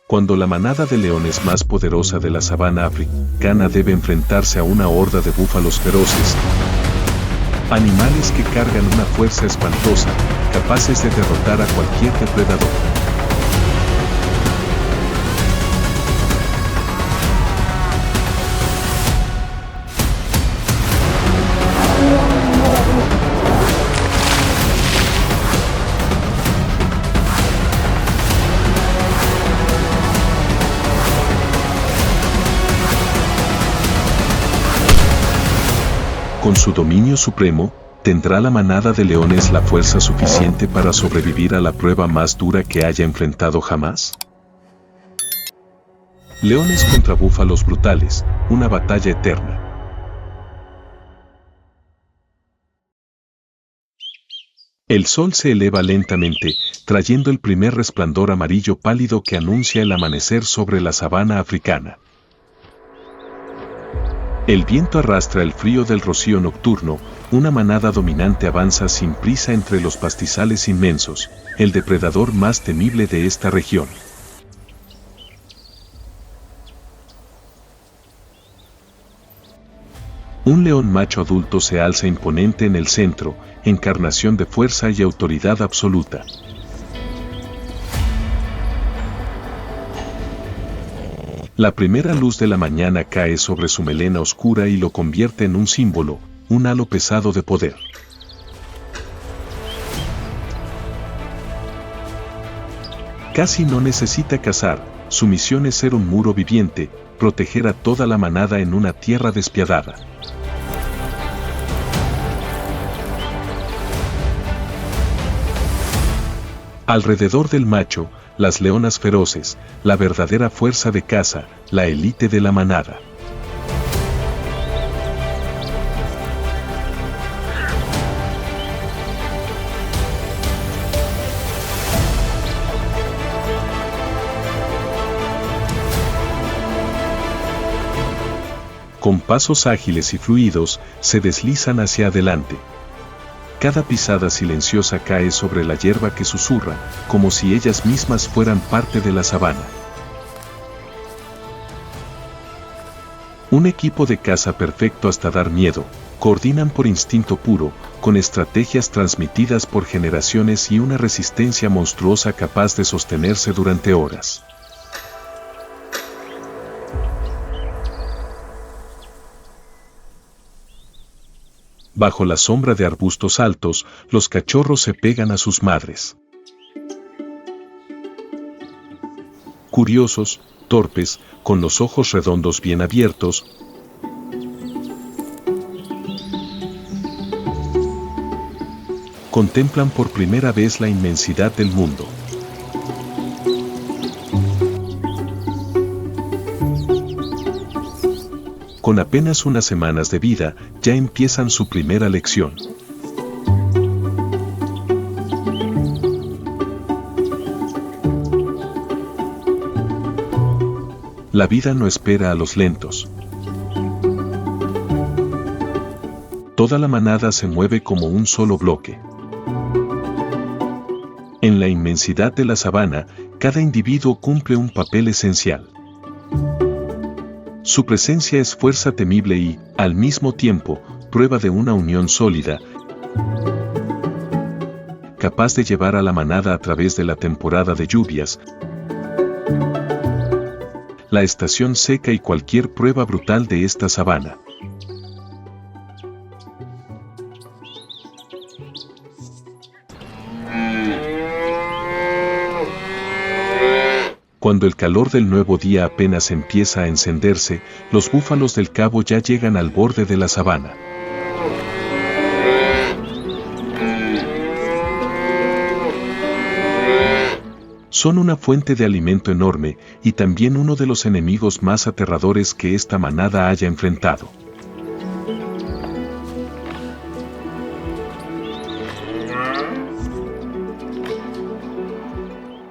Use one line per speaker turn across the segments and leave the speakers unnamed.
Cuando la manada de leones más poderosa de la sabana africana debe enfrentarse a una horda de búfalos feroces, animales que cargan una fuerza espantosa, capaces de derrotar a cualquier depredador. Con su dominio supremo, ¿tendrá la manada de leones la fuerza suficiente para sobrevivir a la prueba más dura que haya enfrentado jamás? Leones contra búfalos brutales, una batalla eterna. El sol se eleva lentamente, trayendo el primer resplandor amarillo pálido que anuncia el amanecer sobre la sabana africana. El viento arrastra el frío del rocío nocturno, una manada dominante avanza sin prisa entre los pastizales inmensos, el depredador más temible de esta región. Un león macho adulto se alza imponente en el centro, encarnación de fuerza y autoridad absoluta. La primera luz de la mañana cae sobre su melena oscura y lo convierte en un símbolo, un halo pesado de poder. Casi no necesita cazar, su misión es ser un muro viviente, proteger a toda la manada en una tierra despiadada. Alrededor del macho, las leonas feroces, la verdadera fuerza de caza, la élite de la manada. Con pasos ágiles y fluidos, se deslizan hacia adelante. Cada pisada silenciosa cae sobre la hierba que susurra, como si ellas mismas fueran parte de la sabana. Un equipo de caza perfecto hasta dar miedo, coordinan por instinto puro, con estrategias transmitidas por generaciones y una resistencia monstruosa capaz de sostenerse durante horas. Bajo la sombra de arbustos altos, los cachorros se pegan a sus madres. Curiosos, torpes, con los ojos redondos bien abiertos, contemplan por primera vez la inmensidad del mundo. Con apenas unas semanas de vida, ya empiezan su primera lección. La vida no espera a los lentos. Toda la manada se mueve como un solo bloque. En la inmensidad de la sabana, cada individuo cumple un papel esencial. Su presencia es fuerza temible y, al mismo tiempo, prueba de una unión sólida, capaz de llevar a la manada a través de la temporada de lluvias, la estación seca y cualquier prueba brutal de esta sabana. Cuando el calor del nuevo día apenas empieza a encenderse, los búfalos del cabo ya llegan al borde de la sabana. Son una fuente de alimento enorme y también uno de los enemigos más aterradores que esta manada haya enfrentado.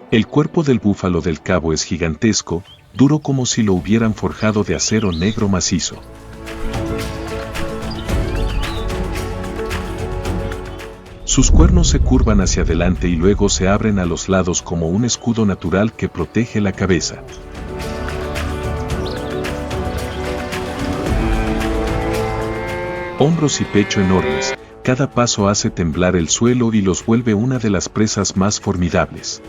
El cuerpo del búfalo del cabo es gigantesco, duro como si lo hubieran forjado de acero negro macizo. Sus cuernos se curvan hacia adelante y luego se abren a los lados como un escudo natural que protege la cabeza. Hombros y pecho enormes, cada paso hace temblar el suelo y los vuelve una de las presas más formidables.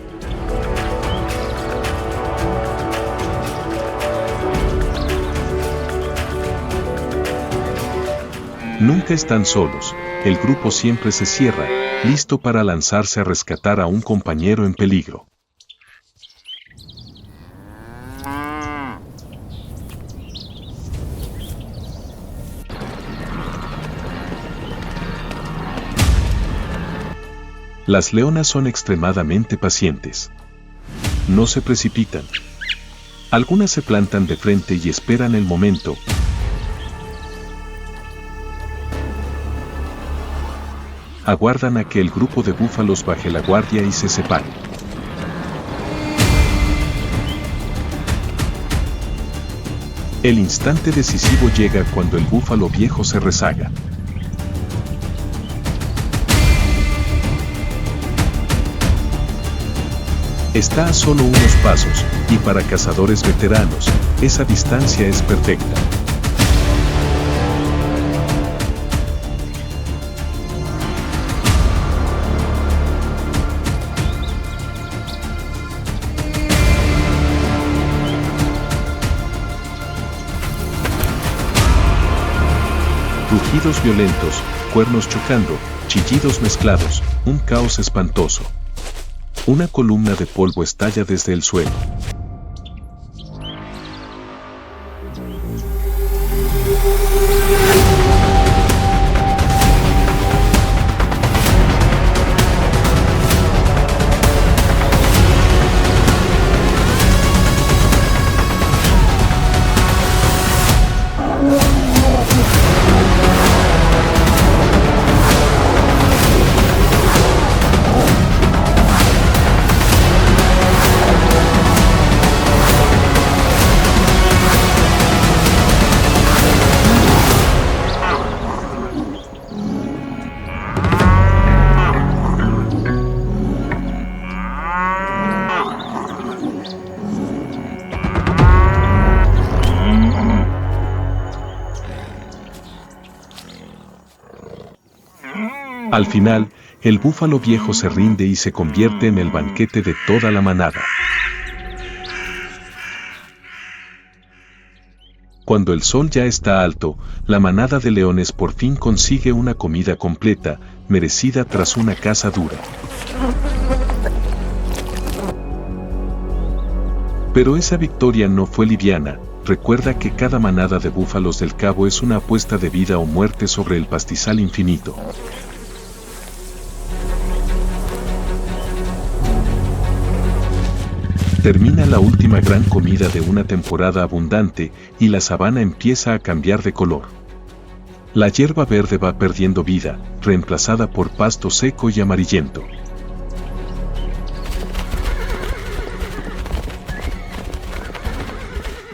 Nunca están solos, el grupo siempre se cierra, listo para lanzarse a rescatar a un compañero en peligro. Las leonas son extremadamente pacientes. No se precipitan. Algunas se plantan de frente y esperan el momento. Aguardan a que el grupo de búfalos baje la guardia y se separe. El instante decisivo llega cuando el búfalo viejo se rezaga. Está a solo unos pasos, y para cazadores veteranos, esa distancia es perfecta. Rugidos violentos, cuernos chocando, chillidos mezclados, un caos espantoso. Una columna de polvo estalla desde el suelo. Al final, el búfalo viejo se rinde y se convierte en el banquete de toda la manada. Cuando el sol ya está alto, la manada de leones por fin consigue una comida completa, merecida tras una caza dura. Pero esa victoria no fue liviana. Recuerda que cada manada de búfalos del Cabo es una apuesta de vida o muerte sobre el pastizal infinito. Termina la última gran comida de una temporada abundante y la sabana empieza a cambiar de color. La hierba verde va perdiendo vida, reemplazada por pasto seco y amarillento.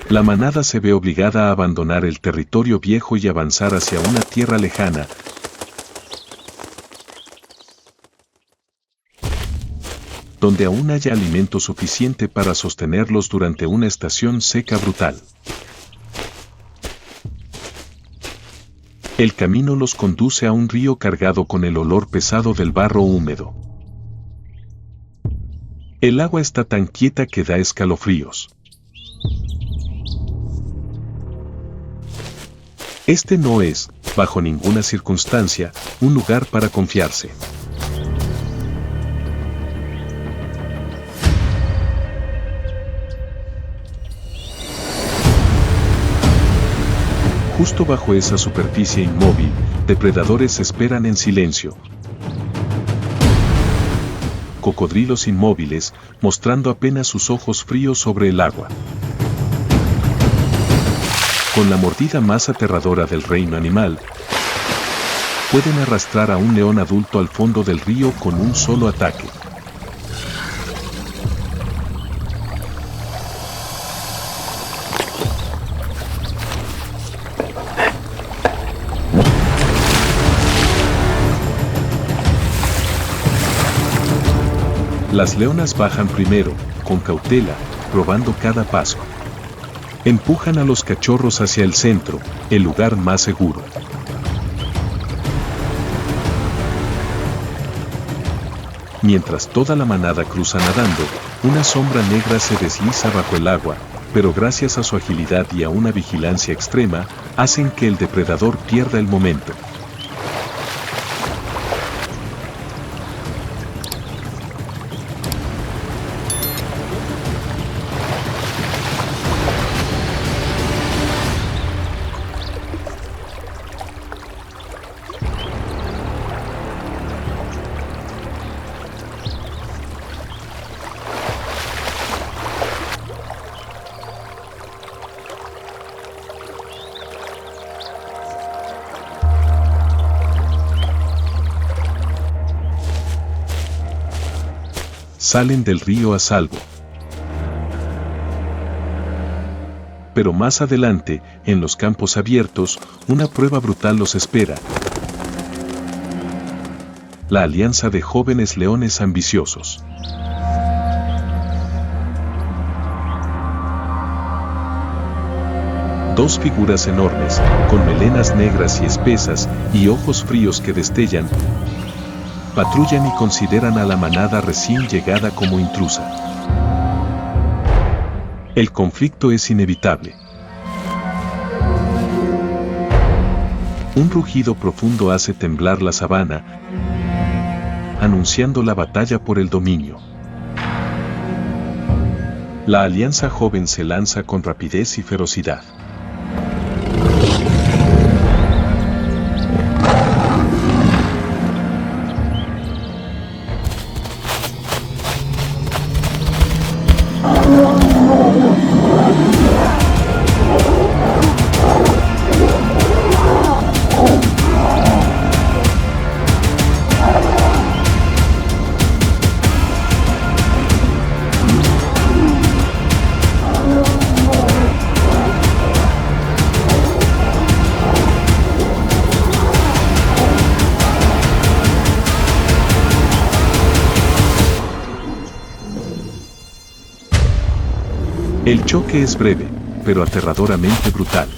La manada se ve obligada a abandonar el territorio viejo y avanzar hacia una tierra lejana, donde aún haya alimento suficiente para sostenerlos durante una estación seca brutal. El camino los conduce a un río cargado con el olor pesado del barro húmedo. El agua está tan quieta que da escalofríos. Este no es, bajo ninguna circunstancia, un lugar para confiarse. Justo bajo esa superficie inmóvil, depredadores esperan en silencio. Cocodrilos inmóviles, mostrando apenas sus ojos fríos sobre el agua. Con la mordida más aterradora del reino animal, pueden arrastrar a un león adulto al fondo del río con un solo ataque. Las leonas bajan primero, con cautela, probando cada paso. Empujan a los cachorros hacia el centro, el lugar más seguro. Mientras toda la manada cruza nadando, una sombra negra se desliza bajo el agua, pero gracias a su agilidad y a una vigilancia extrema, hacen que el depredador pierda el momento. Salen del río a salvo. Pero más adelante, en los campos abiertos, una prueba brutal los espera. La alianza de jóvenes leones ambiciosos. Dos figuras enormes, con melenas negras y espesas, y ojos fríos que destellan, patrullan y consideran a la manada recién llegada como intrusa. El conflicto es inevitable. Un rugido profundo hace temblar la sabana, anunciando la batalla por el dominio. La alianza joven se lanza con rapidez y ferocidad. El choque es breve, pero aterradoramente brutal.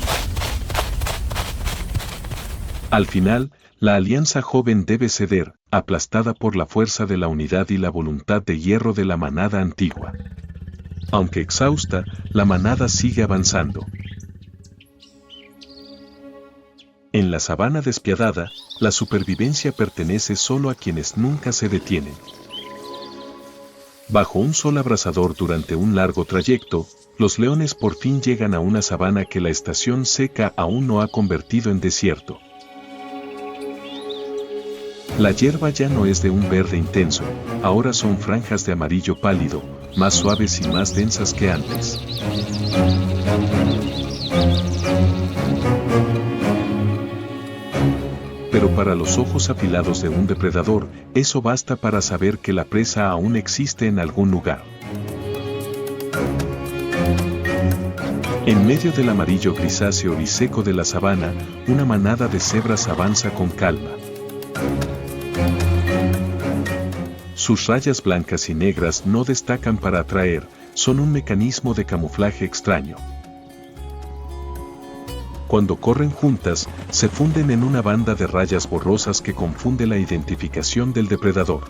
Al final, la alianza joven debe ceder, aplastada por la fuerza de la unidad y la voluntad de hierro de la manada antigua. Aunque exhausta, la manada sigue avanzando. En la sabana despiadada, la supervivencia pertenece solo a quienes nunca se detienen. Bajo un sol abrasador durante un largo trayecto, los leones por fin llegan a una sabana que la estación seca aún no ha convertido en desierto. La hierba ya no es de un verde intenso, ahora son franjas de amarillo pálido, más suaves y más densas que antes. Pero para los ojos afilados de un depredador, eso basta para saber que la presa aún existe en algún lugar. En medio del amarillo grisáceo y seco de la sabana, una manada de cebras avanza con calma. Sus rayas blancas y negras no destacan para atraer, son un mecanismo de camuflaje extraño. Cuando corren juntas, se funden en una banda de rayas borrosas que confunde la identificación del depredador.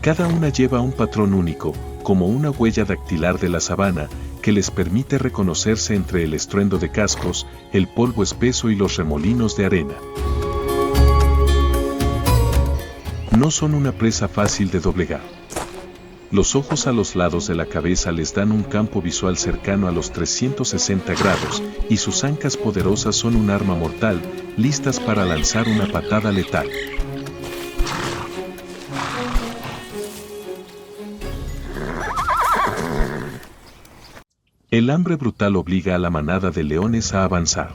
Cada una lleva un patrón único, como una huella dactilar de la sabana, que les permite reconocerse entre el estruendo de cascos, el polvo espeso y los remolinos de arena. No son una presa fácil de doblegar. Los ojos a los lados de la cabeza les dan un campo visual cercano a los 360 grados, y sus ancas poderosas son un arma mortal, listas para lanzar una patada letal. El hambre brutal obliga a la manada de leones a avanzar.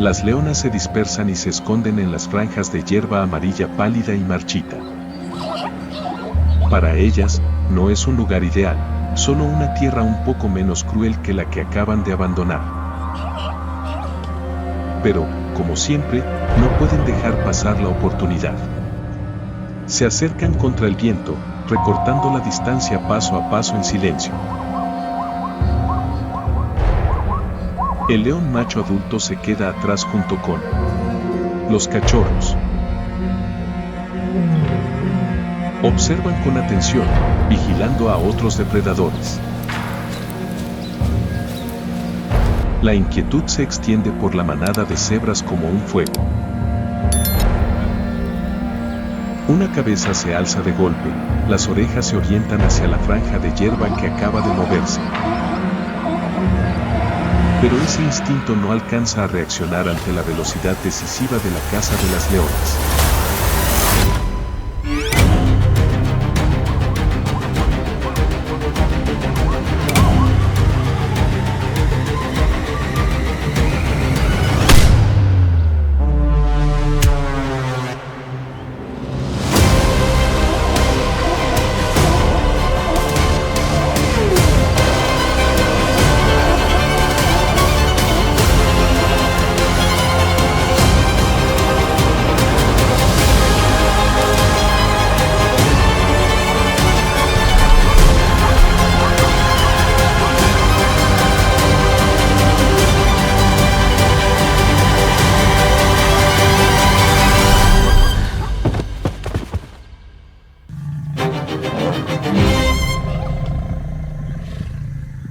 Las leonas se dispersan y se esconden en las franjas de hierba amarilla pálida y marchita. Para ellas, no es un lugar ideal, solo una tierra un poco menos cruel que la que acaban de abandonar. pero, como siempre, no pueden dejar pasar la oportunidad. Se acercan contra el viento, recortando la distancia paso a paso en silencio. El león macho adulto se queda atrás junto con los cachorros. Observan con atención, vigilando a otros depredadores. La inquietud se extiende por la manada de cebras como un fuego. Una cabeza se alza de golpe, las orejas se orientan hacia la franja de hierba que acaba de moverse. Pero ese instinto no alcanza a reaccionar ante la velocidad decisiva de la caza de las leonas.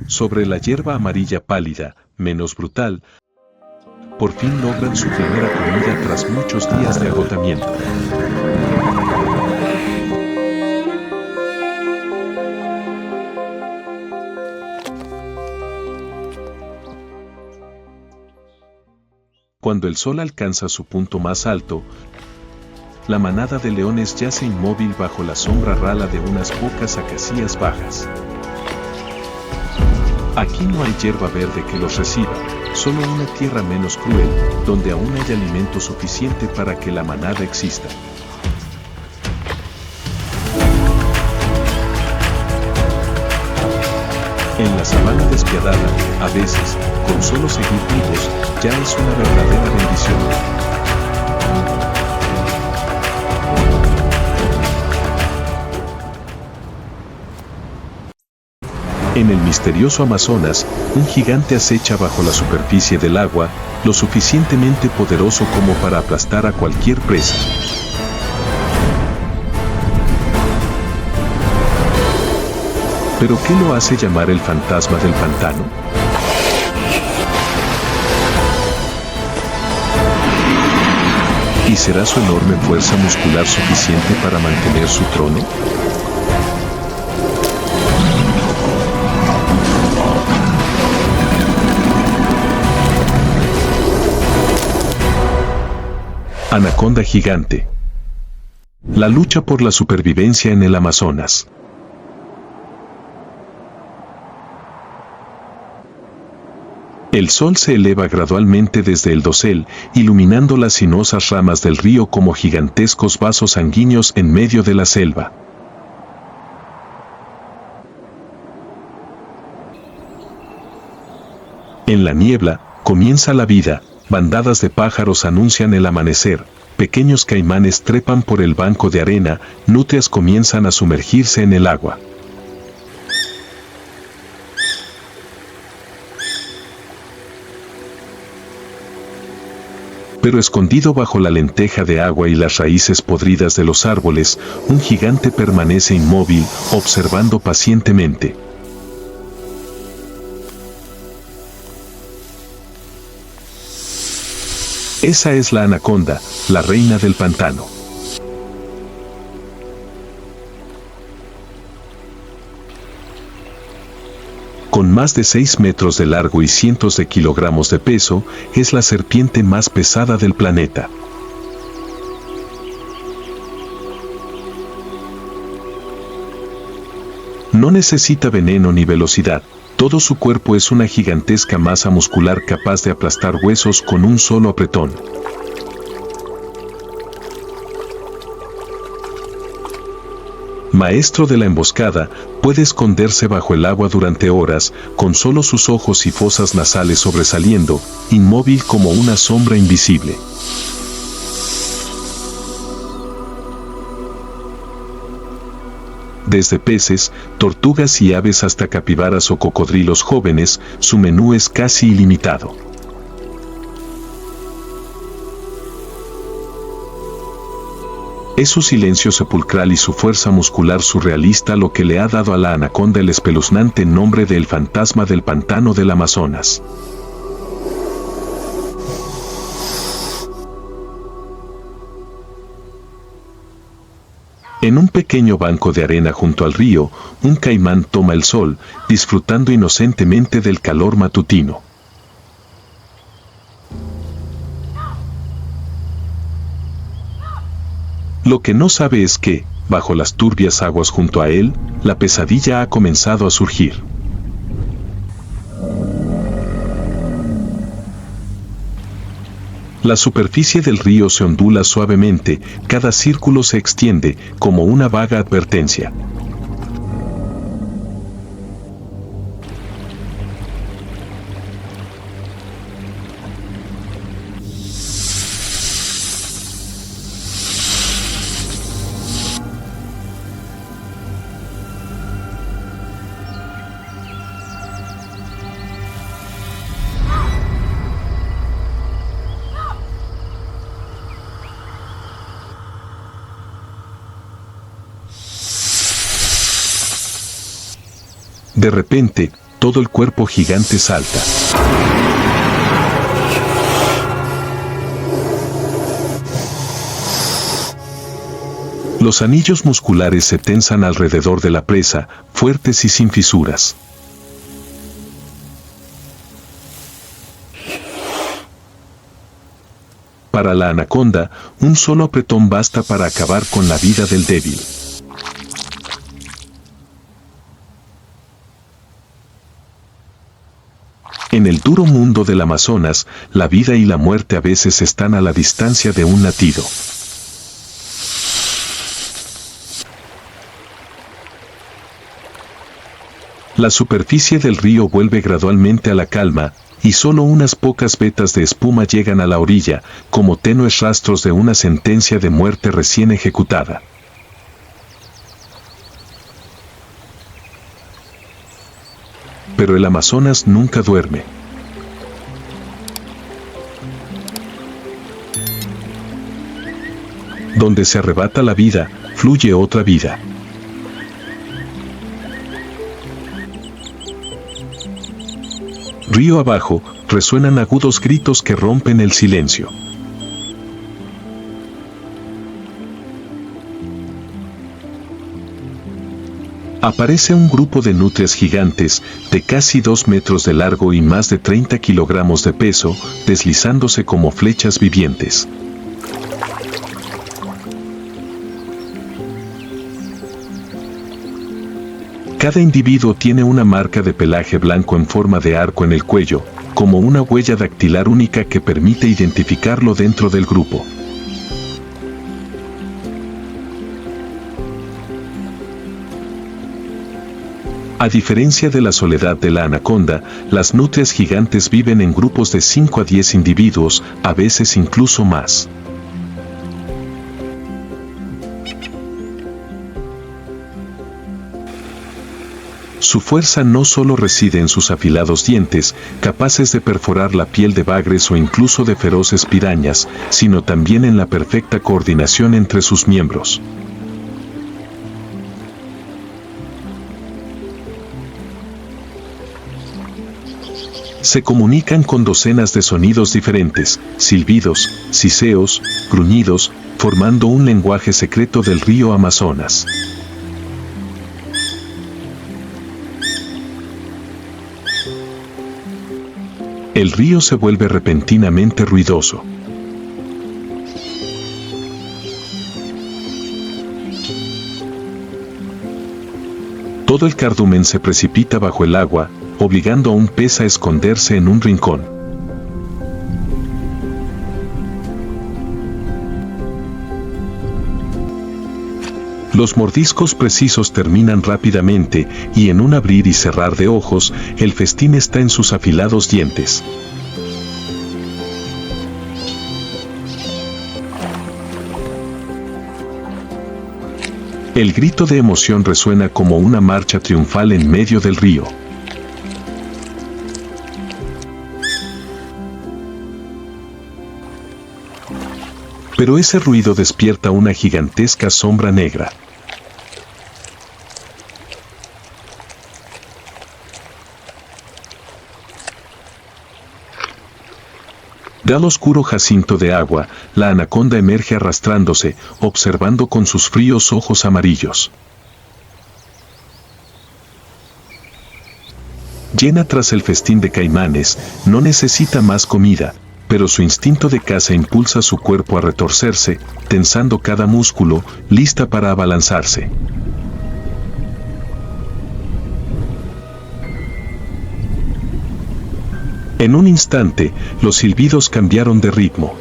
Sobre la hierba amarilla pálida, menos brutal, por fin logran su primera comida tras muchos días de agotamiento. Cuando el sol alcanza su punto más alto, la manada de leones yace inmóvil bajo la sombra rala de unas pocas acacias bajas. Aquí no hay hierba verde que los reciba, solo una tierra menos cruel, donde aún hay alimento suficiente para que la manada exista. En la sabana despiadada, a veces, con solo seguir vivos, ya es una verdadera bendición. En el misterioso Amazonas, un gigante acecha bajo la superficie del agua, lo suficientemente poderoso como para aplastar a cualquier presa. ¿Pero qué lo hace llamar el fantasma del pantano? ¿Y será su enorme fuerza muscular suficiente para mantener su trono? Anaconda gigante. La lucha por la supervivencia en el Amazonas. El sol se eleva gradualmente desde el dosel, iluminando las sinuosas ramas del río como gigantescos vasos sanguíneos en medio de la selva. En la niebla, comienza la vida. Bandadas de pájaros anuncian el amanecer, pequeños caimanes trepan por el banco de arena, nutrias comienzan a sumergirse en el agua. Pero escondido bajo la lenteja de agua y las raíces podridas de los árboles, un gigante permanece inmóvil, observando pacientemente. Esa es la anaconda, la reina del pantano. Con más de 6 metros de largo y cientos de kilogramos de peso, es la serpiente más pesada del planeta. No necesita veneno ni velocidad. Todo su cuerpo es una gigantesca masa muscular capaz de aplastar huesos con un solo apretón. Maestro de la emboscada, puede esconderse bajo el agua durante horas, con solo sus ojos y fosas nasales sobresaliendo, inmóvil como una sombra invisible. Desde peces, tortugas y aves hasta capibaras o cocodrilos jóvenes, su menú es casi ilimitado. Es su silencio sepulcral y su fuerza muscular surrealista lo que le ha dado a la anaconda el espeluznante nombre de el fantasma del pantano del Amazonas. En un pequeño banco de arena junto al río, un caimán toma el sol, disfrutando inocentemente del calor matutino. Lo que no sabe es que, bajo las turbias aguas junto a él, la pesadilla ha comenzado a surgir. La superficie del río se ondula suavemente, cada círculo se extiende, como una vaga advertencia. De repente, todo el cuerpo gigante salta. Los anillos musculares se tensan alrededor de la presa, fuertes y sin fisuras. Para la anaconda, un solo apretón basta para acabar con la vida del débil. En el duro mundo del Amazonas, la vida y la muerte a veces están a la distancia de un latido. La superficie del río vuelve gradualmente a la calma, y solo unas pocas vetas de espuma llegan a la orilla, como tenues rastros de una sentencia de muerte recién ejecutada. Pero el Amazonas nunca duerme. Donde se arrebata la vida, fluye otra vida. Río abajo, resuenan agudos gritos que rompen el silencio. Aparece un grupo de nutrias gigantes, de casi 2 metros de largo y más de 30 kilogramos de peso, deslizándose como flechas vivientes. Cada individuo tiene una marca de pelaje blanco en forma de arco en el cuello, como una huella dactilar única que permite identificarlo dentro del grupo. A diferencia de la soledad de la anaconda, las nutrias gigantes viven en grupos de 5 a 10 individuos, a veces incluso más. Su fuerza no solo reside en sus afilados dientes, capaces de perforar la piel de bagres o incluso de feroces pirañas, sino también en la perfecta coordinación entre sus miembros. Se comunican con docenas de sonidos diferentes, silbidos, siseos, gruñidos, formando un lenguaje secreto del río Amazonas. El río se vuelve repentinamente ruidoso. Todo el cardumen se precipita bajo el agua, obligando a un pez a esconderse en un rincón. Los mordiscos precisos terminan rápidamente y en un abrir y cerrar de ojos, el festín está en sus afilados dientes. El grito de emoción resuena como una marcha triunfal en medio del río. Pero ese ruido despierta una gigantesca sombra negra. Del oscuro jacinto de agua, la anaconda emerge arrastrándose, observando con sus fríos ojos amarillos. Llena tras el festín de caimanes, no necesita más comida, pero su instinto de caza impulsa su cuerpo a retorcerse, tensando cada músculo, lista para abalanzarse. En un instante, los silbidos cambiaron de ritmo.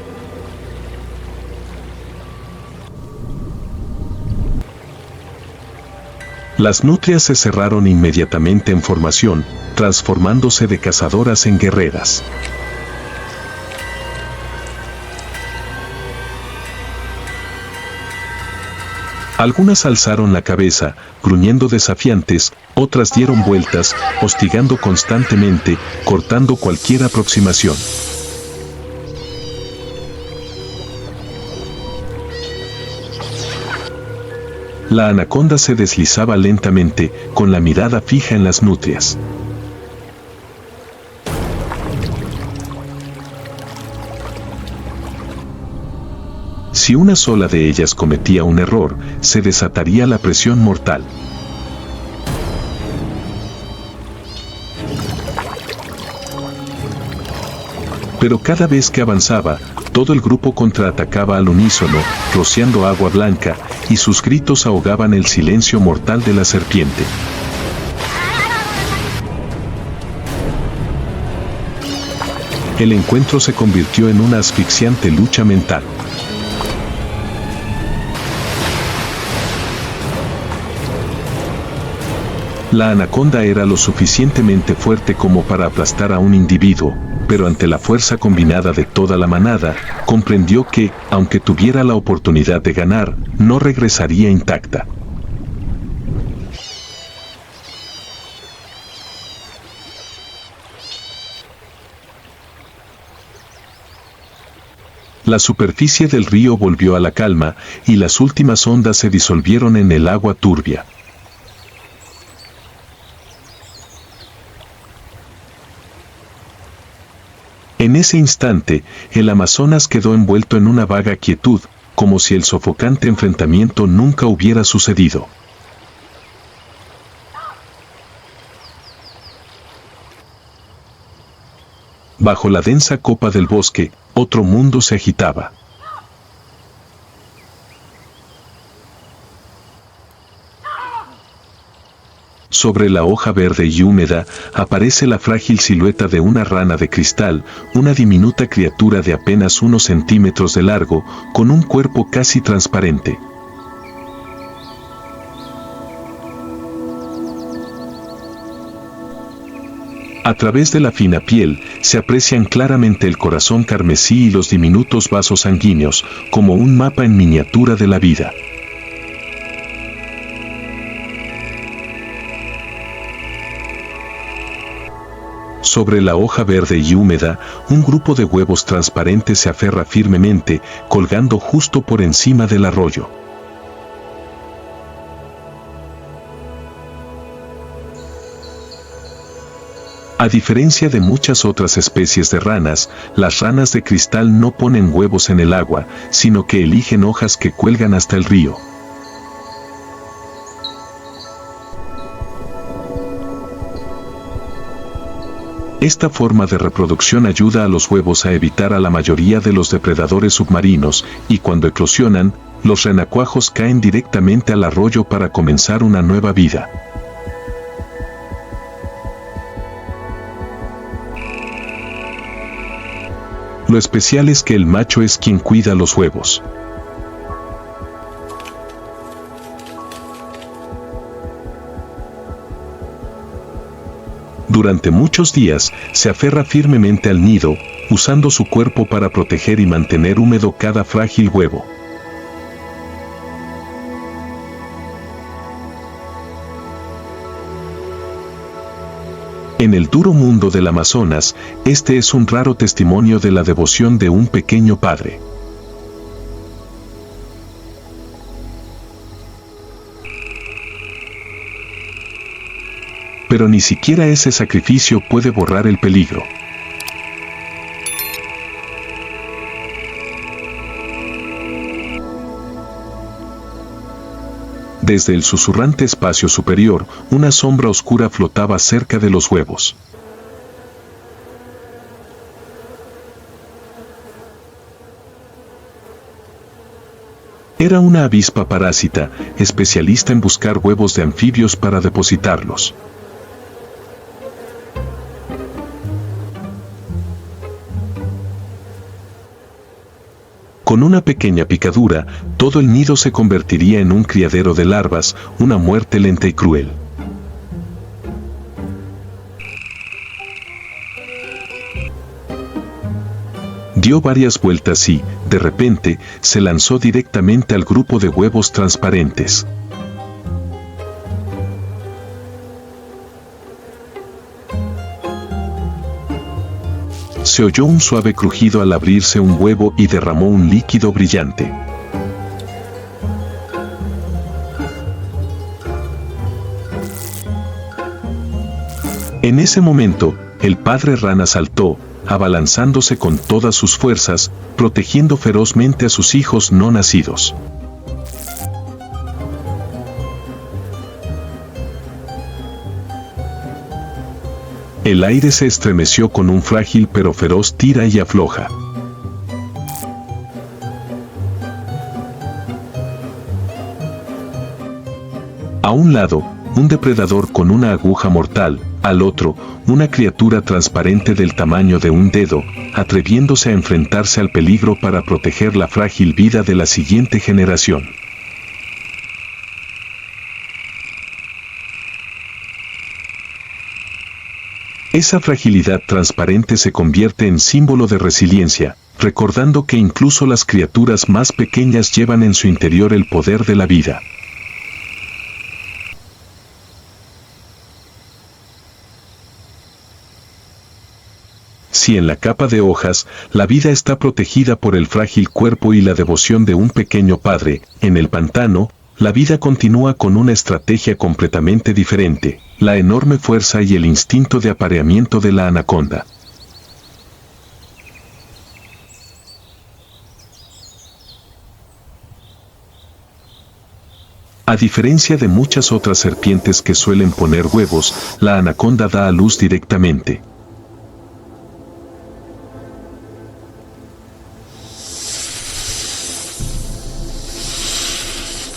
Las nutrias se cerraron inmediatamente en formación, transformándose de cazadoras en guerreras. Algunas alzaron la cabeza, gruñendo desafiantes, otras dieron vueltas, hostigando constantemente, cortando cualquier aproximación. La anaconda se deslizaba lentamente, con la mirada fija en las nutrias. Si una sola de ellas cometía un error, se desataría la presión mortal. Pero cada vez que avanzaba, todo el grupo contraatacaba al unísono, rociando agua blanca, y sus gritos ahogaban el silencio mortal de la serpiente. El encuentro se convirtió en una asfixiante lucha mental. La anaconda era lo suficientemente fuerte como para aplastar a un individuo, pero ante la fuerza combinada de toda la manada, comprendió que, aunque tuviera la oportunidad de ganar, no regresaría intacta. La superficie del río volvió a la calma, y las últimas ondas se disolvieron en el agua turbia. En ese instante, el Amazonas quedó envuelto en una vaga quietud, como si el sofocante enfrentamiento nunca hubiera sucedido. Bajo la densa copa del bosque, otro mundo se agitaba. Sobre la hoja verde y húmeda aparece la frágil silueta de una rana de cristal, una diminuta criatura de apenas unos centímetros de largo, con un cuerpo casi transparente. A través de la fina piel, se aprecian claramente el corazón carmesí y los diminutos vasos sanguíneos, como un mapa en miniatura de la vida. Sobre la hoja verde y húmeda, un grupo de huevos transparentes se aferra firmemente, colgando justo por encima del arroyo. A diferencia de muchas otras especies de ranas, las ranas de cristal no ponen huevos en el agua, sino que eligen hojas que cuelgan hasta el río. Esta forma de reproducción ayuda a los huevos a evitar a la mayoría de los depredadores submarinos, y cuando eclosionan, los renacuajos caen directamente al arroyo para comenzar una nueva vida. Lo especial es que el macho es quien cuida los huevos. Durante muchos días, se aferra firmemente al nido, usando su cuerpo para proteger y mantener húmedo cada frágil huevo. En el duro mundo del Amazonas, este es un raro testimonio de la devoción de un pequeño padre. Pero ni siquiera ese sacrificio puede borrar el peligro. Desde el susurrante espacio superior, una sombra oscura flotaba cerca de los huevos. Era una avispa parásita, especialista en buscar huevos de anfibios para depositarlos. Con una pequeña picadura, todo el nido se convertiría en un criadero de larvas, una muerte lenta y cruel. Dio varias vueltas y, de repente, se lanzó directamente al grupo de huevos transparentes. Se oyó un suave crujido al abrirse un huevo y derramó un líquido brillante. En ese momento, el padre rana saltó, abalanzándose con todas sus fuerzas, protegiendo ferozmente a sus hijos no nacidos. El aire se estremeció con un frágil pero feroz tira y afloja. A un lado, un depredador con una aguja mortal, al otro, una criatura transparente del tamaño de un dedo, atreviéndose a enfrentarse al peligro para proteger la frágil vida de la siguiente generación. Esa fragilidad transparente se convierte en símbolo de resiliencia, recordando que incluso las criaturas más pequeñas llevan en su interior el poder de la vida. Si en la capa de hojas, la vida está protegida por el frágil cuerpo y la devoción de un pequeño padre, en el pantano, la vida continúa con una estrategia completamente diferente, la enorme fuerza y el instinto de apareamiento de la anaconda. A diferencia de muchas otras serpientes que suelen poner huevos, la anaconda da a luz directamente.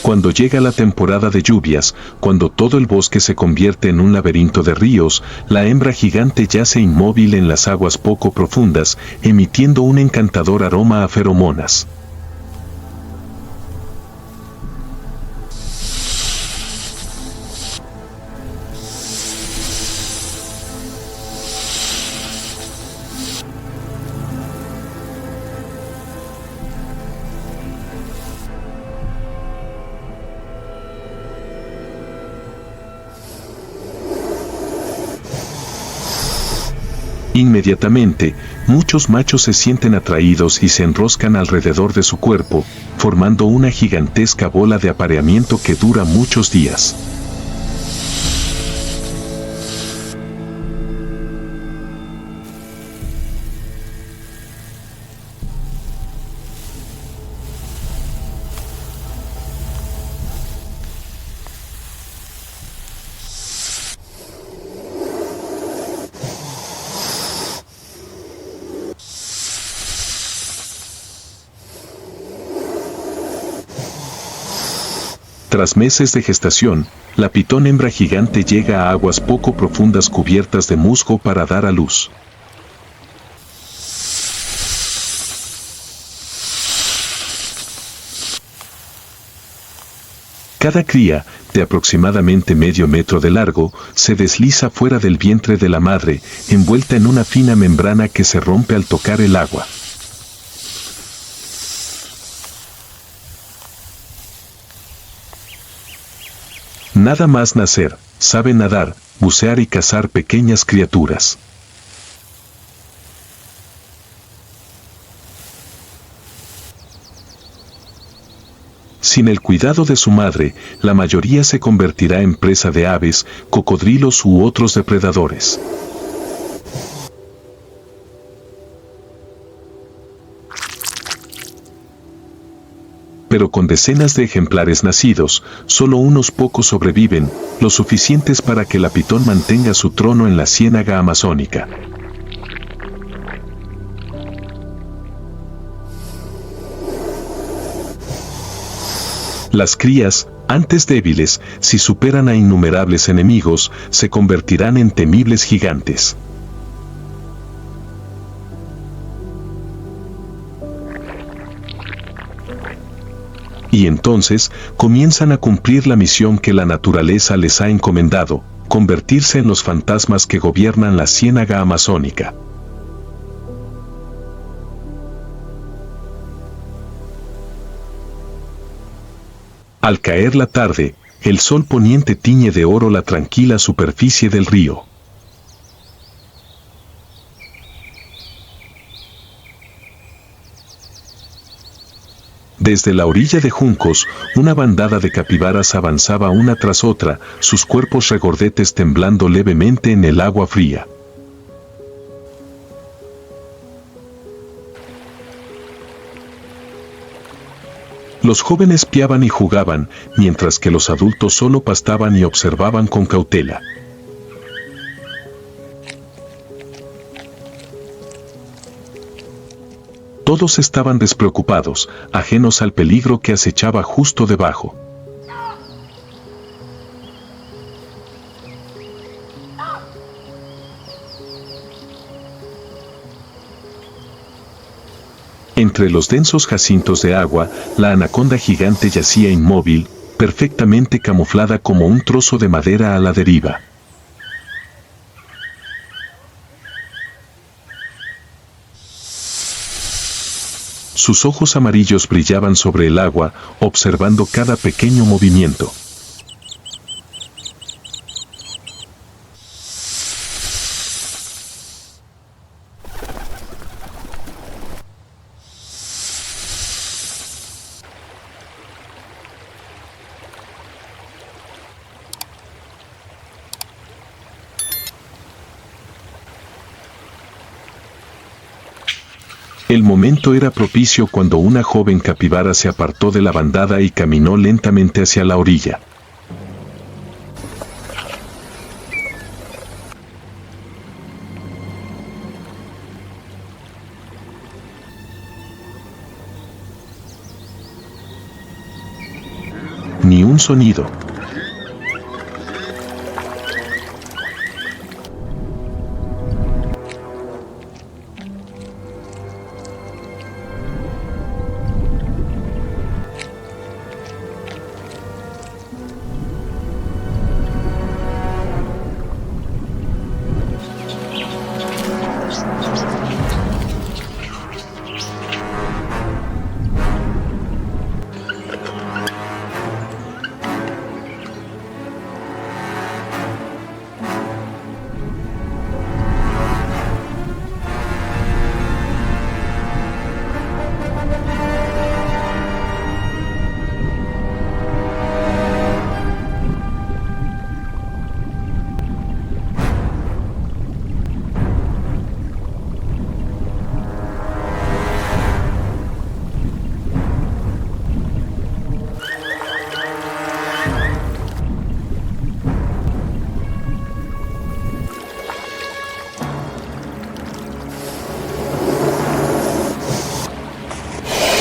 Cuando llega la temporada de lluvias, cuando todo el bosque se convierte en un laberinto de ríos, la hembra gigante yace inmóvil en las aguas poco profundas, emitiendo un encantador aroma a feromonas. Inmediatamente, muchos machos se sienten atraídos y se enroscan alrededor de su cuerpo, formando una gigantesca bola de apareamiento que dura muchos días. Tras meses de gestación, la pitón hembra gigante llega a aguas poco profundas cubiertas de musgo para dar a luz. Cada cría, de aproximadamente medio metro de largo, se desliza fuera del vientre de la madre, envuelta en una fina membrana que se rompe al tocar el agua. Nada más nacer, sabe nadar, bucear y cazar pequeñas criaturas. Sin el cuidado de su madre, la mayoría se convertirá en presa de aves, cocodrilos u otros depredadores. Pero con decenas de ejemplares nacidos, solo unos pocos sobreviven, lo suficientes para que la pitón mantenga su trono en la ciénaga amazónica. Las crías, antes débiles, si superan a innumerables enemigos, se convertirán en temibles gigantes. Y entonces, comienzan a cumplir la misión que la naturaleza les ha encomendado, convertirse en los fantasmas que gobiernan la ciénaga amazónica. Al caer la tarde, el sol poniente tiñe de oro la tranquila superficie del río. Desde la orilla de juncos, una bandada de capibaras avanzaba una tras otra, sus cuerpos regordetes temblando levemente en el agua fría. Los jóvenes piaban y jugaban, mientras que los adultos solo pastaban y observaban con cautela. Todos estaban despreocupados, ajenos al peligro que acechaba justo debajo. Entre los densos jacintos de agua, la anaconda gigante yacía inmóvil, perfectamente camuflada como un trozo de madera a la deriva. Sus ojos amarillos brillaban sobre el agua, observando cada pequeño movimiento. El momento era propicio cuando una joven capibara se apartó de la bandada y caminó lentamente hacia la orilla. Ni un sonido.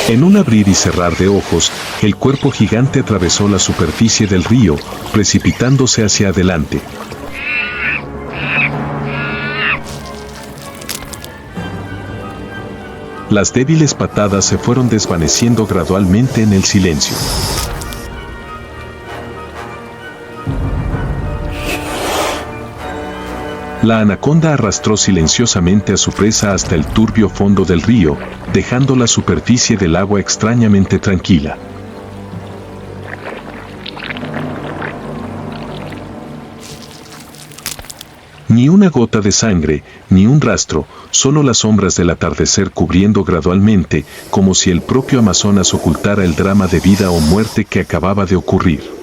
En un abrir y cerrar de ojos, el cuerpo gigante atravesó la superficie del río, precipitándose hacia adelante. Las débiles patadas se fueron desvaneciendo gradualmente en el silencio. La anaconda arrastró silenciosamente a su presa hasta el turbio fondo del río, dejando la superficie del agua extrañamente tranquila. Ni una gota de sangre, ni un rastro, solo las sombras del atardecer cubriendo gradualmente, como si el propio Amazonas ocultara el drama de vida o muerte que acababa de ocurrir.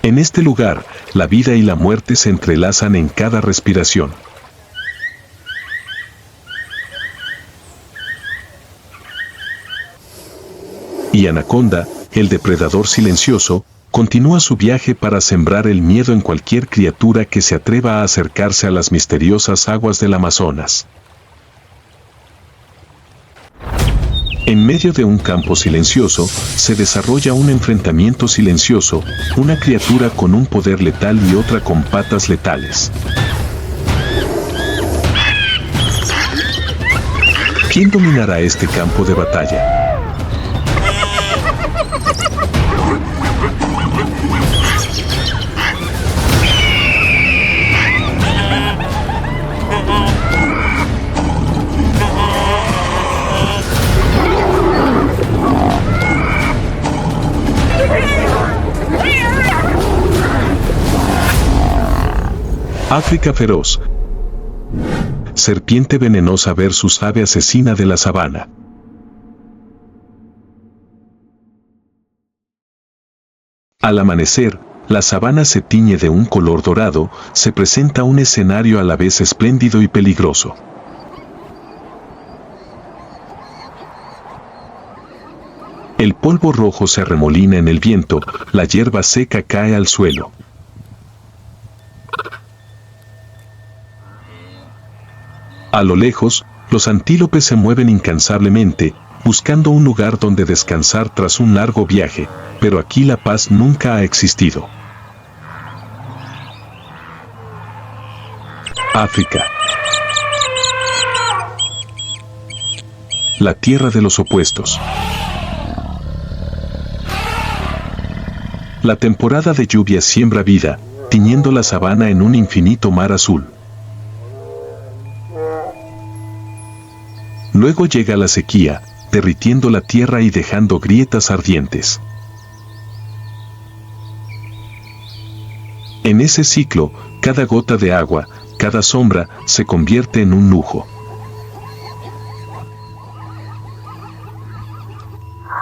En este lugar, la vida y la muerte se entrelazan en cada respiración. Y Anaconda, el depredador silencioso, continúa su viaje para sembrar el miedo en cualquier criatura que se atreva a acercarse a las misteriosas aguas del Amazonas. En medio de un campo silencioso, se desarrolla un enfrentamiento silencioso, una criatura con un poder letal y otra con patas letales. ¿Quién dominará este campo de batalla? África feroz. Serpiente venenosa versus ave asesina de la sabana. Al amanecer, la sabana se tiñe de un color dorado, se presenta un escenario a la vez espléndido y peligroso. El polvo rojo se arremolina en el viento, la hierba seca cae al suelo. A lo lejos, los antílopes se mueven incansablemente, buscando un lugar donde descansar tras un largo viaje, pero aquí la paz nunca ha existido. África. La tierra de los opuestos. La temporada de lluvias siembra vida, tiñendo la sabana en un infinito mar azul. Luego llega la sequía, derritiendo la tierra y dejando grietas ardientes. En ese ciclo, cada gota de agua, cada sombra, se convierte en un lujo.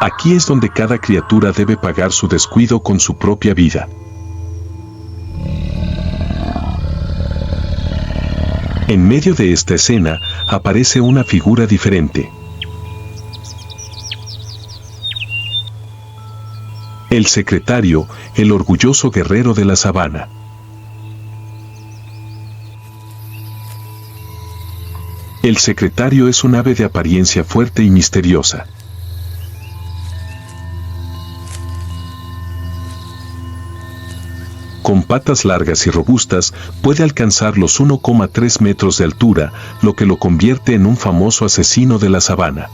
Aquí es donde cada criatura debe pagar su descuido con su propia vida. En medio de esta escena, aparece una figura diferente. El secretario, el orgulloso guerrero de la sabana. El secretario es un ave de apariencia fuerte y misteriosa. Con patas largas y robustas, puede alcanzar los 1,3 metros de altura, lo que lo convierte en un famoso asesino de la sabana.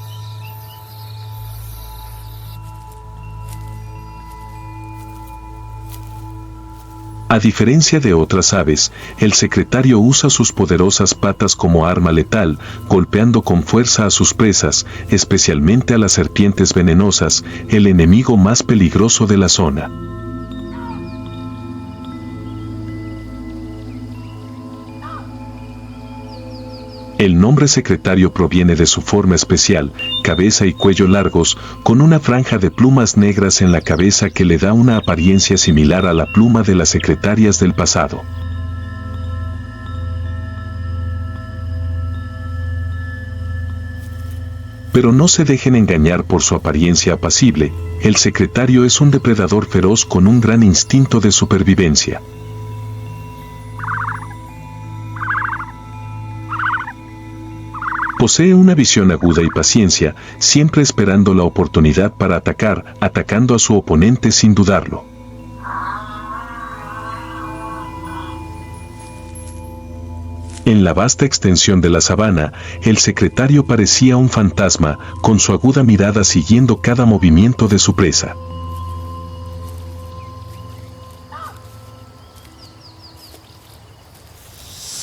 A diferencia de otras aves, el secretario usa sus poderosas patas como arma letal, golpeando con fuerza a sus presas, especialmente a las serpientes venenosas, el enemigo más peligroso de la zona. El nombre secretario proviene de su forma especial, cabeza y cuello largos, con una franja de plumas negras en la cabeza que le da una apariencia similar a la pluma de las secretarias del pasado. Pero no se dejen engañar por su apariencia apacible, el secretario es un depredador feroz con un gran instinto de supervivencia. Posee una visión aguda y paciencia, siempre esperando la oportunidad para atacar, atacando a su oponente sin dudarlo. En la vasta extensión de la sabana, el secretario parecía un fantasma, con su aguda mirada siguiendo cada movimiento de su presa.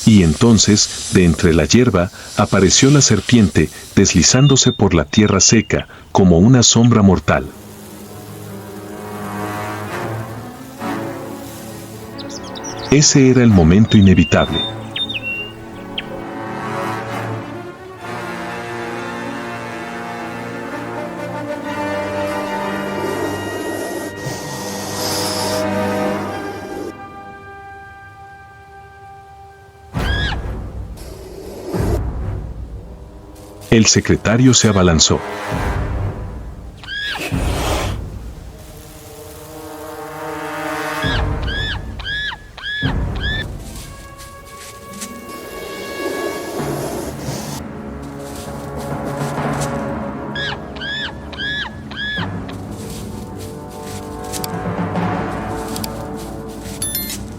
Y entonces, de entre la hierba, apareció la serpiente, deslizándose por la tierra seca, como una sombra mortal. Ese era el momento inevitable. El secretario se abalanzó.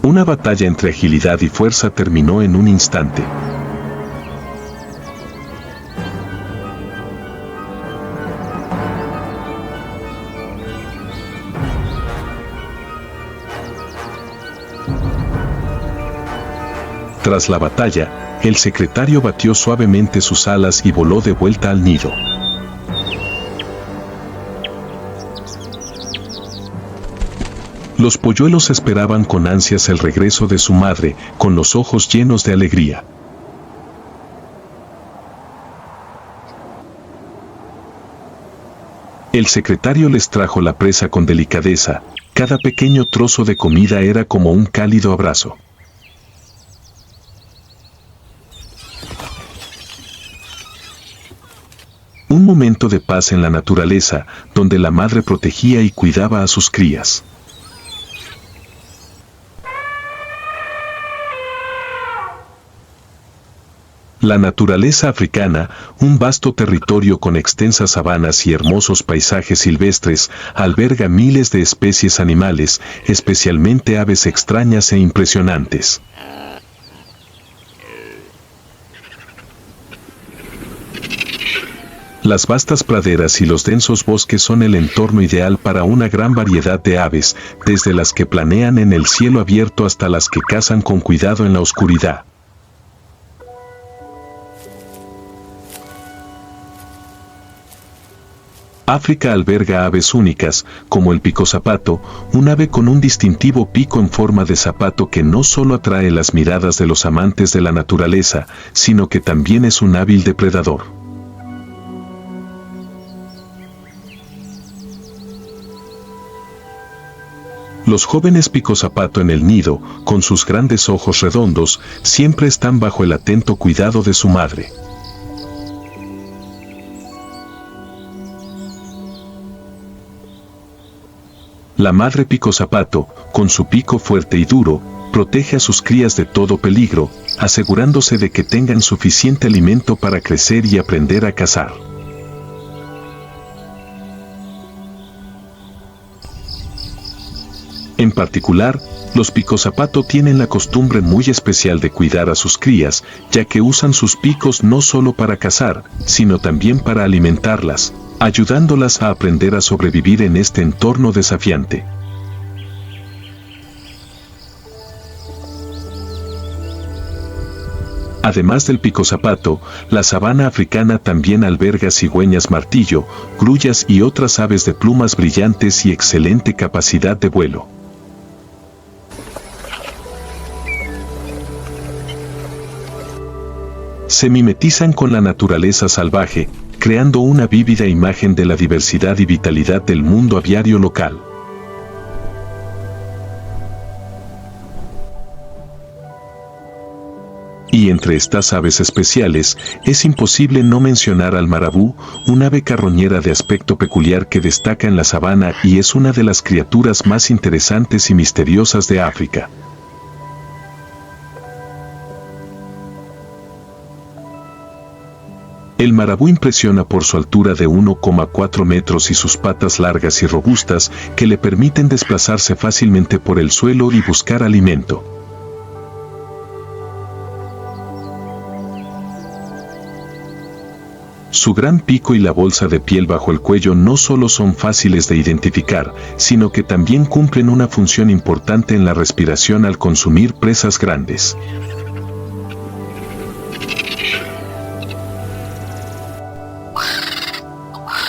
Una batalla entre agilidad y fuerza terminó en un instante. Tras la batalla, el secretario batió suavemente sus alas y voló de vuelta al nido. Los polluelos esperaban con ansias el regreso de su madre, con los ojos llenos de alegría. El secretario les trajo la presa con delicadeza, cada pequeño trozo de comida era como un cálido abrazo. Un momento de paz en la naturaleza, donde la madre protegía y cuidaba a sus crías. La naturaleza africana, un vasto territorio con extensas sabanas y hermosos paisajes silvestres, alberga miles de especies animales, especialmente aves extrañas e impresionantes. Las vastas praderas y los densos bosques son el entorno ideal para una gran variedad de aves, desde las que planean en el cielo abierto hasta las que cazan con cuidado en la oscuridad. África alberga aves únicas, como el picozapato, un ave con un distintivo pico en forma de zapato que no solo atrae las miradas de los amantes de la naturaleza, sino que también es un hábil depredador. Los jóvenes picozapato en el nido, con sus grandes ojos redondos, siempre están bajo el atento cuidado de su madre. La madre picozapato, con su pico fuerte y duro, protege a sus crías de todo peligro, asegurándose de que tengan suficiente alimento para crecer y aprender a cazar. En particular, los picozapato tienen la costumbre muy especial de cuidar a sus crías, ya que usan sus picos no solo para cazar, sino también para alimentarlas, ayudándolas a aprender a sobrevivir en este entorno desafiante. Además del picozapato, la sabana africana también alberga cigüeñas martillo, grullas y otras aves de plumas brillantes y excelente capacidad de vuelo. Se mimetizan con la naturaleza salvaje, creando una vívida imagen de la diversidad y vitalidad del mundo aviario local. Y entre estas aves especiales, es imposible no mencionar al marabú, un ave carroñera de aspecto peculiar que destaca en la sabana y es una de las criaturas más interesantes y misteriosas de África. El marabú impresiona por su altura de 1,4 metros y sus patas largas y robustas que le permiten desplazarse fácilmente por el suelo y buscar alimento. Su gran pico y la bolsa de piel bajo el cuello no solo son fáciles de identificar, sino que también cumplen una función importante en la respiración al consumir presas grandes.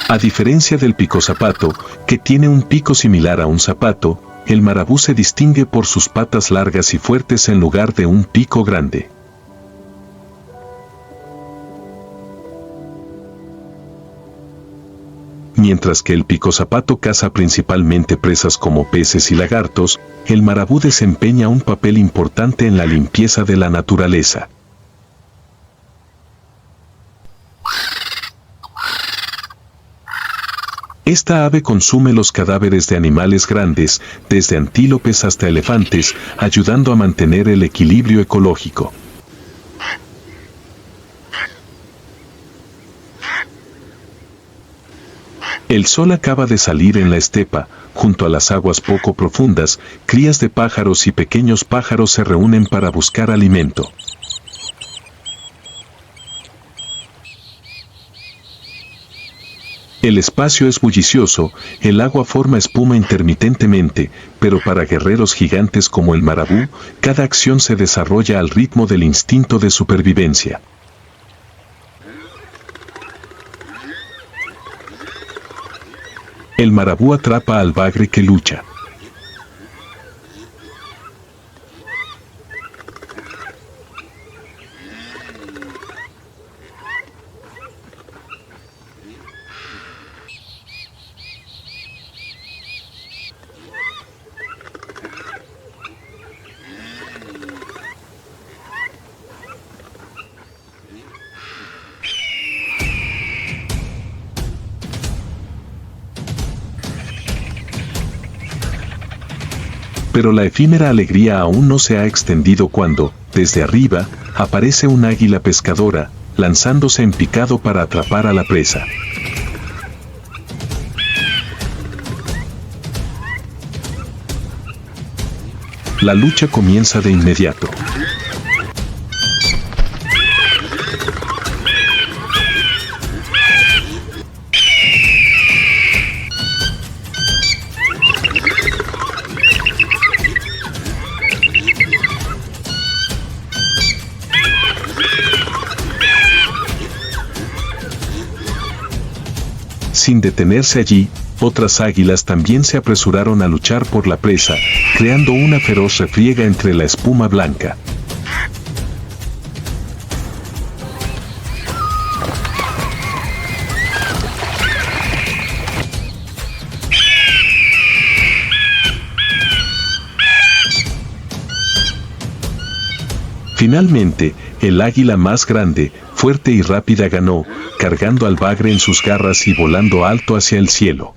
A diferencia del picozapato, que tiene un pico similar a un zapato, el marabú se distingue por sus patas largas y fuertes en lugar de un pico grande. Mientras que el picozapato caza principalmente presas como peces y lagartos, el marabú desempeña un papel importante en la limpieza de la naturaleza. Esta ave consume los cadáveres de animales grandes, desde antílopes hasta elefantes, ayudando a mantener el equilibrio ecológico. El sol acaba de salir en la estepa, junto a las aguas poco profundas, crías de pájaros y pequeños pájaros se reúnen para buscar alimento. El espacio es bullicioso, el agua forma espuma intermitentemente, pero para guerreros gigantes como el marabú, cada acción se desarrolla al ritmo del instinto de supervivencia. El marabú atrapa al bagre que lucha. Pero la efímera alegría aún no se ha extendido cuando, desde arriba, aparece un águila pescadora, lanzándose en picado para atrapar a la presa. La lucha comienza de inmediato. Sin detenerse allí, otras águilas también se apresuraron a luchar por la presa, creando una feroz refriega entre la espuma blanca. Finalmente, el águila más grande, fuerte y rápida ganó, cargando al bagre en sus garras y volando alto hacia el cielo.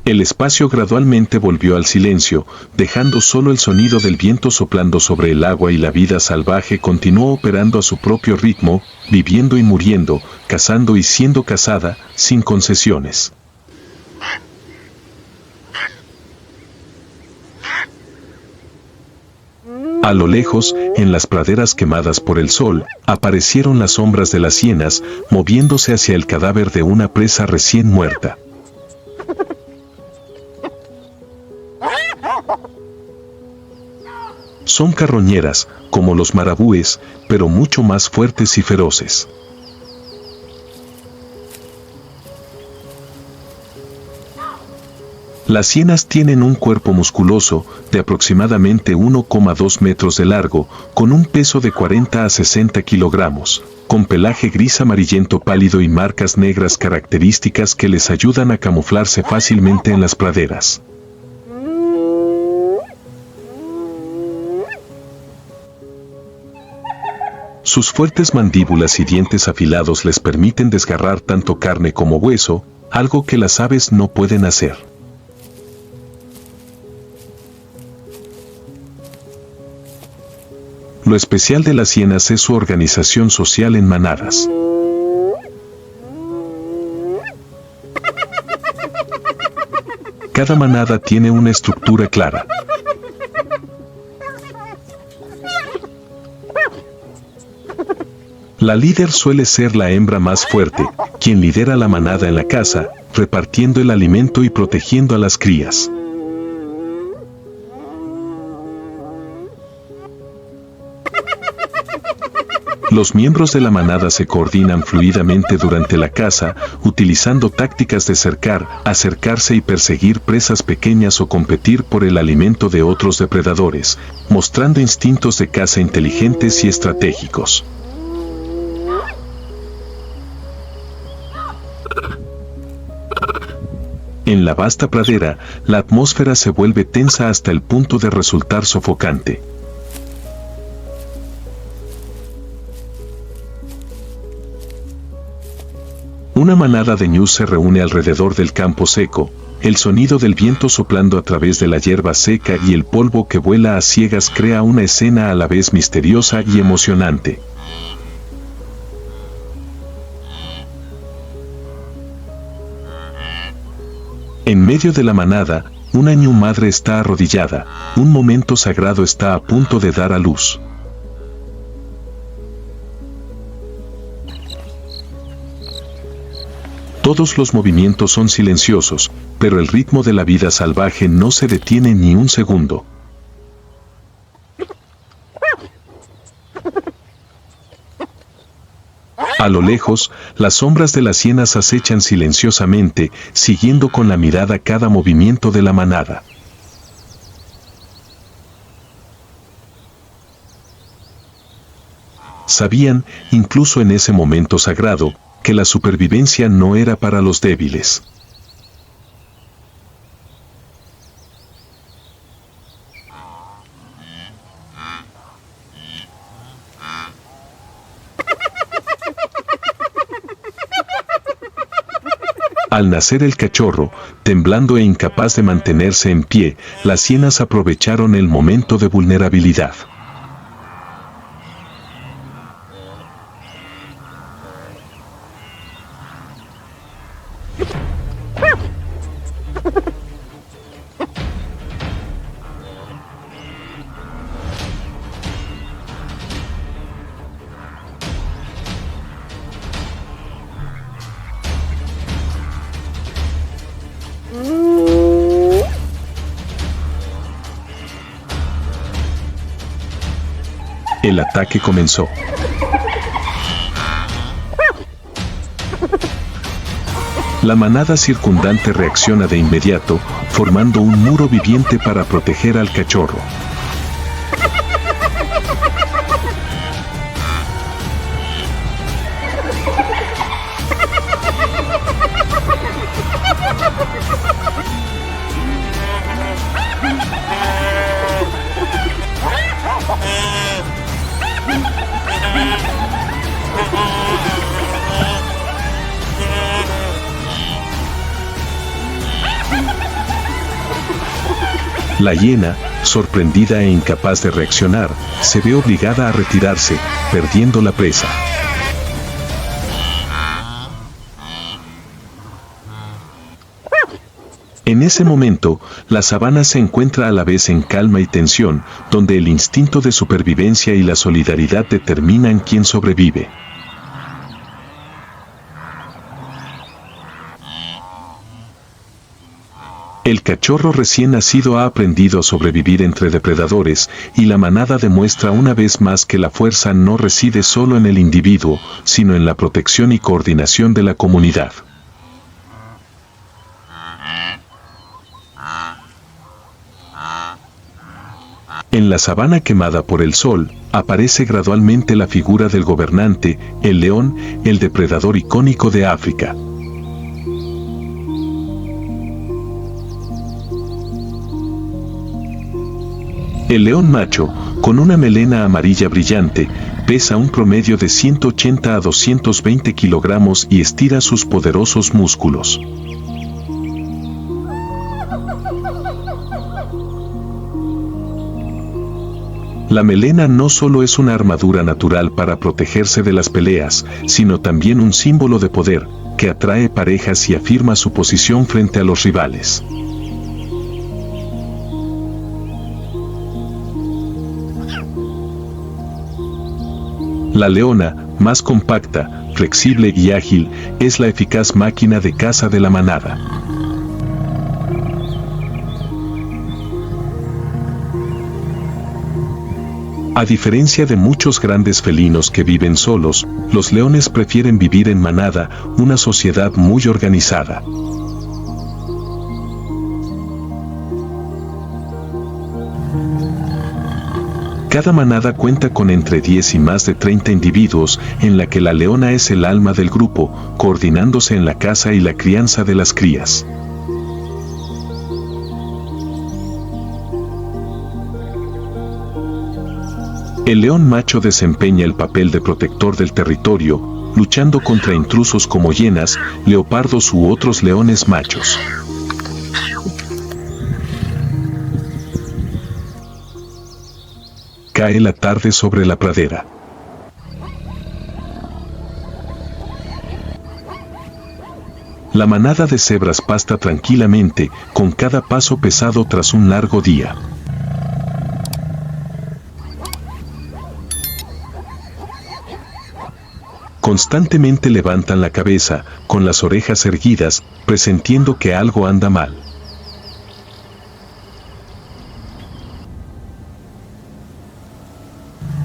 El espacio gradualmente volvió al silencio, dejando solo el sonido del viento soplando sobre el agua y la vida salvaje continuó operando a su propio ritmo, viviendo y muriendo, cazando y siendo cazada, sin concesiones. A lo lejos, en las praderas quemadas por el sol, aparecieron las sombras de las hienas, moviéndose hacia el cadáver de una presa recién muerta. Son carroñeras, como los marabúes, pero mucho más fuertes y feroces. Las hienas tienen un cuerpo musculoso, de aproximadamente 1,2 metros de largo, con un peso de 40 a 60 kilogramos, con pelaje gris amarillento pálido y marcas negras características que les ayudan a camuflarse fácilmente en las praderas. Sus fuertes mandíbulas y dientes afilados les permiten desgarrar tanto carne como hueso, algo que las aves no pueden hacer. Lo especial de las hienas es su organización social en manadas. Cada manada tiene una estructura clara. La líder suele ser la hembra más fuerte, quien lidera la manada en la caza, repartiendo el alimento y protegiendo a las crías. Los miembros de la manada se coordinan fluidamente durante la caza, utilizando tácticas de cercar, acercarse y perseguir presas pequeñas o competir por el alimento de otros depredadores, mostrando instintos de caza inteligentes y estratégicos. En la vasta pradera, la atmósfera se vuelve tensa hasta el punto de resultar sofocante. Una manada de ñus se reúne alrededor del campo seco, el sonido del viento soplando a través de la hierba seca y el polvo que vuela a ciegas crea una escena a la vez misteriosa y emocionante. En medio de la manada, una ñu madre está arrodillada, un momento sagrado está a punto de dar a luz. Todos los movimientos son silenciosos, pero el ritmo de la vida salvaje no se detiene ni un segundo. A lo lejos, las sombras de las hienas acechan silenciosamente, siguiendo con la mirada cada movimiento de la manada. Sabían, incluso en ese momento sagrado, que la supervivencia no era para los débiles. Al nacer el cachorro, temblando e incapaz de mantenerse en pie, las hienas aprovecharon el momento de vulnerabilidad. El ataque comenzó. La manada circundante reacciona de inmediato, formando un muro viviente para proteger al cachorro. La hiena, sorprendida e incapaz de reaccionar, se ve obligada a retirarse, perdiendo la presa. En ese momento, la sabana se encuentra a la vez en calma y tensión, donde el instinto de supervivencia y la solidaridad determinan quién sobrevive. El cachorro recién nacido ha aprendido a sobrevivir entre depredadores, y la manada demuestra una vez más que la fuerza no reside solo en el individuo, sino en la protección y coordinación de la comunidad. En la sabana quemada por el sol, aparece gradualmente la figura del gobernante, el león, el depredador icónico de África. El león macho, con una melena amarilla brillante, pesa un promedio de 180 a 220 kilogramos y estira sus poderosos músculos. La melena no solo es una armadura natural para protegerse de las peleas, sino también un símbolo de poder, que atrae parejas y afirma su posición frente a los rivales. La leona, más compacta, flexible y ágil, es la eficaz máquina de caza de la manada. A diferencia de muchos grandes felinos que viven solos, los leones prefieren vivir en manada, una sociedad muy organizada. Cada manada cuenta con entre 10 y más de 30 individuos, en la que la leona es el alma del grupo, coordinándose en la caza y la crianza de las crías. El león macho desempeña el papel de protector del territorio, luchando contra intrusos como hienas, leopardos u otros leones machos. Cae la tarde sobre la pradera. La manada de cebras pasta tranquilamente, con cada paso pesado tras un largo día. Constantemente levantan la cabeza, con las orejas erguidas, presintiendo que algo anda mal.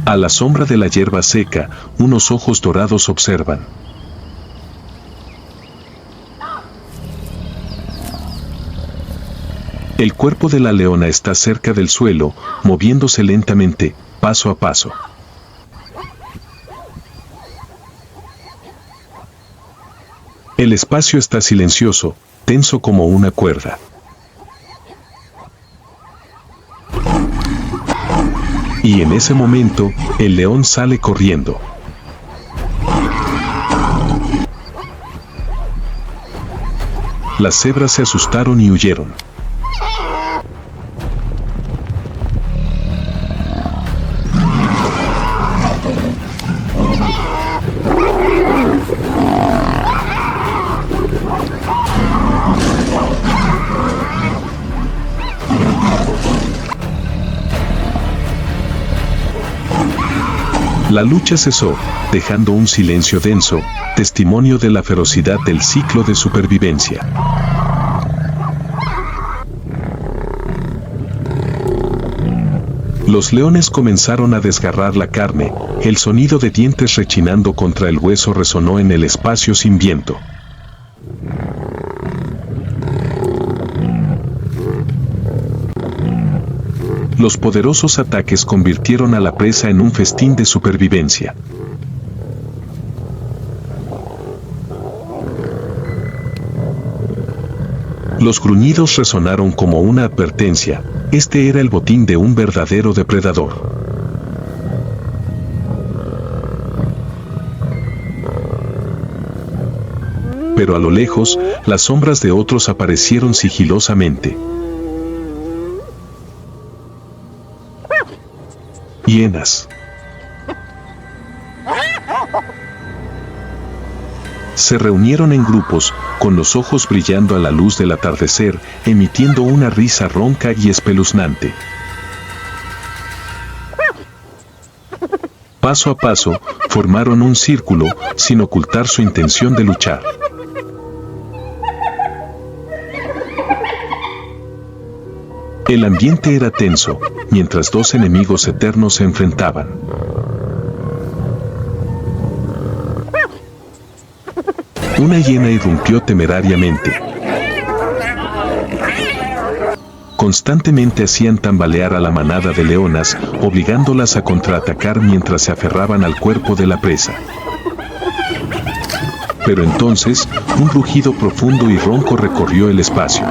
A la sombra de la hierba seca, unos ojos dorados observan. El cuerpo de la leona está cerca del suelo, moviéndose lentamente, paso a paso. El espacio está silencioso, tenso como una cuerda. Y en ese momento, el león sale corriendo. Las cebras se asustaron y huyeron. La lucha cesó, dejando un silencio denso, testimonio de la ferocidad del ciclo de supervivencia. Los leones comenzaron a desgarrar la carne, el sonido de dientes rechinando contra el hueso resonó en el espacio sin viento. Los poderosos ataques convirtieron a la presa en un festín de supervivencia. Los gruñidos resonaron como una advertencia, este era el botín de un verdadero depredador. Pero a lo lejos, las sombras de otros aparecieron sigilosamente. Hienas. Se reunieron en grupos, con los ojos brillando a la luz del atardecer, emitiendo una risa ronca y espeluznante. Paso a paso, formaron un círculo, sin ocultar su intención de luchar. El ambiente era tenso, mientras dos enemigos eternos se enfrentaban. Una hiena irrumpió temerariamente. Constantemente hacían tambalear a la manada de leonas, obligándolas a contraatacar mientras se aferraban al cuerpo de la presa. Pero entonces, un rugido profundo y ronco recorrió el espacio.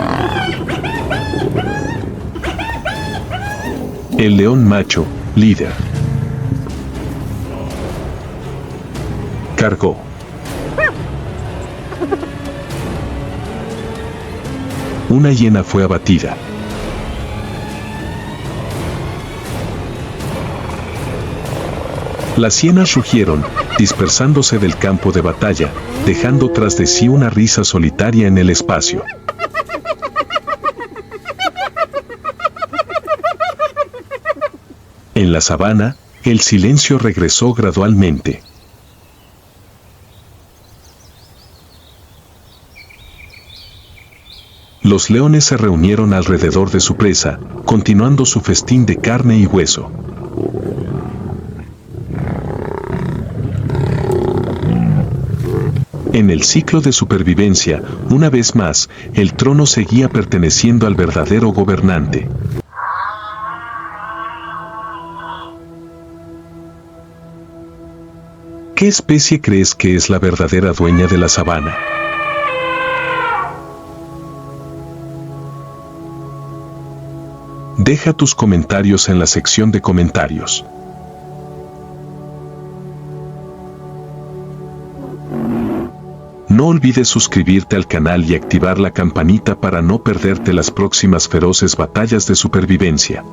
El león macho, líder, cargó. Una hiena fue abatida. Las hienas rugieron, dispersándose del campo de batalla, dejando tras de sí una risa solitaria en el espacio. En la sabana, el silencio regresó gradualmente. Los leones se reunieron alrededor de su presa, continuando su festín de carne y hueso. En el ciclo de supervivencia, una vez más, el trono seguía perteneciendo al verdadero gobernante. ¿Qué especie crees que es la verdadera dueña de la sabana? Deja tus comentarios en la sección de comentarios. No olvides suscribirte al canal y activar la campanita para no perderte las próximas feroces batallas de supervivencia.